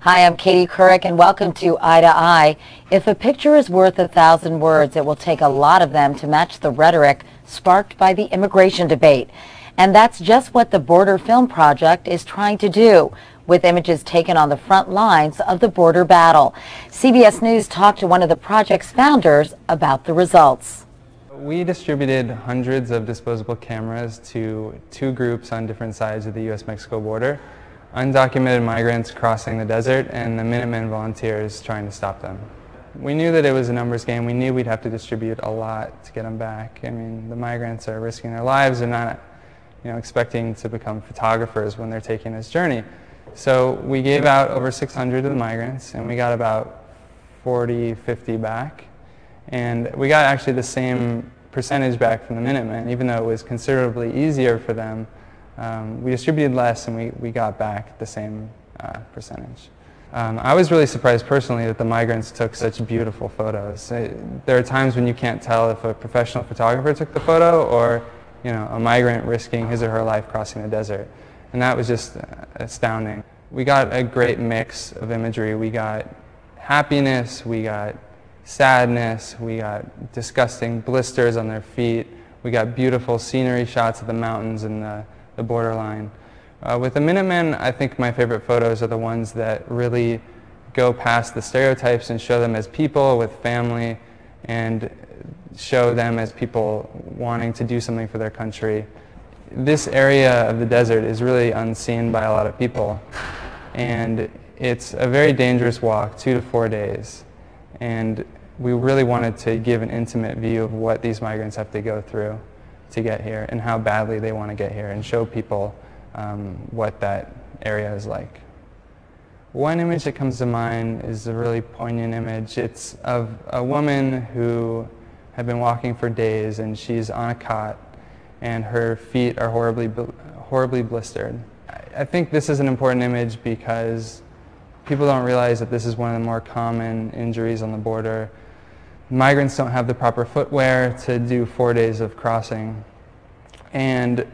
Hi, I'm Katie Couric, and welcome to Eye to Eye. If a picture is worth 1,000 words, it will take a lot of them to match the rhetoric sparked by the immigration debate. And that's just what the Border Film Project is trying to do, with images taken on the front lines of the border battle. CBS News talked to one of the project's founders about the results. We distributed hundreds of disposable cameras to two groups on different sides of the U.S. Mexico border: undocumented migrants crossing the desert and the Minutemen volunteers trying to stop them. We knew that it was a numbers game. We knew we'd have to distribute a lot to get them back. I mean, the migrants are risking their lives. They're not, expecting to become photographers when they're taking this journey. So we gave out over 600 of the migrants, and we got about 40, 50 back. And we got actually the same percentage back from the Minutemen, even though it was considerably easier for them. We distributed less, and we got back the same percentage. I was really surprised personally that the migrants took such beautiful photos. There are times when you can't tell if a professional photographer took the photo or a migrant risking his or her life crossing the desert. And that was just astounding. We got a great mix of imagery. We got happiness, we got sadness, we got disgusting blisters on their feet, we got beautiful scenery shots of the mountains and the borderline. With the Minutemen, I think my favorite photos are the ones that really go past the stereotypes and show them as people with family and show them as people wanting to do something for their country. This area of the desert is really unseen by a lot of people, and it's a very dangerous walk, 2 to 4 days. And we really wanted to give an intimate view of what these migrants have to go through to get here and how badly they want to get here, and show people what that area is like. One image that comes to mind is a really poignant image. It's of a woman who had been walking for days, and she's on a cot, and her feet are horribly blistered. I think this is an important image because people don't realize that this is one of the more common injuries on the border. Migrants don't have the proper footwear to do 4 days of crossing, and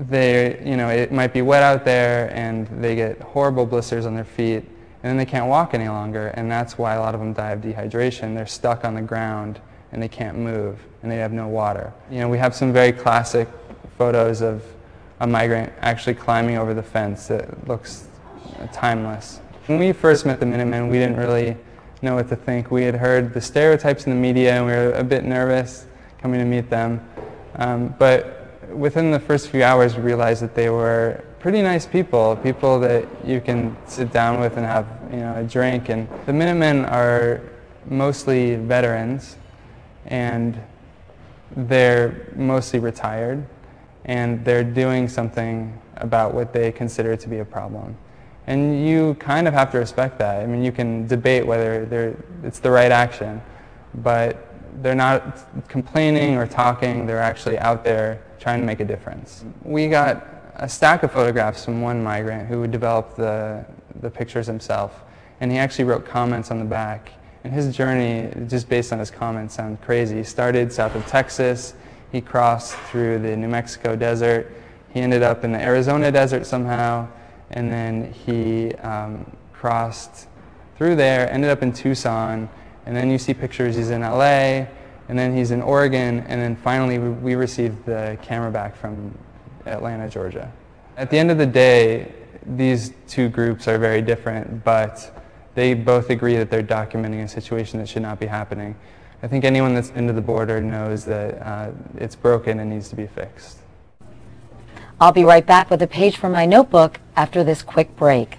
it might be wet out there, and they get horrible blisters on their feet, and then they can't walk any longer, and that's why a lot of them die of dehydration. They're stuck on the ground, and they can't move, and they have no water. We have some very classic photos of a migrant actually climbing over the fence that looks timeless. When we first met the Minutemen, we didn't really know what to think. We had heard the stereotypes in the media, and we were a bit nervous coming to meet them. But within the first few hours, we realized that they were pretty nice people that you can sit down with and have a drink. And the Minutemen are mostly veterans, and they're mostly retired, and they're doing something about what they consider to be a problem. And you kind of have to respect that. I mean, you can debate whether it's the right action, but they're not complaining or talking. They're actually out there trying to make a difference. We got a stack of photographs from one migrant who developed the pictures himself, and he actually wrote comments on the back. And his journey, just based on his comments, sounds crazy. He started south of Texas, he crossed through the New Mexico desert, he ended up in the Arizona desert somehow, and then he crossed through there, ended up in Tucson, and then you see pictures he's in LA, and then he's in Oregon, and then finally we received the camera back from Atlanta, Georgia. At the end of the day, these two groups are very different, but they both agree that they're documenting a situation that should not be happening. I think anyone that's been to the border knows that it's broken and needs to be fixed. I'll be right back with a page from my notebook after this quick break.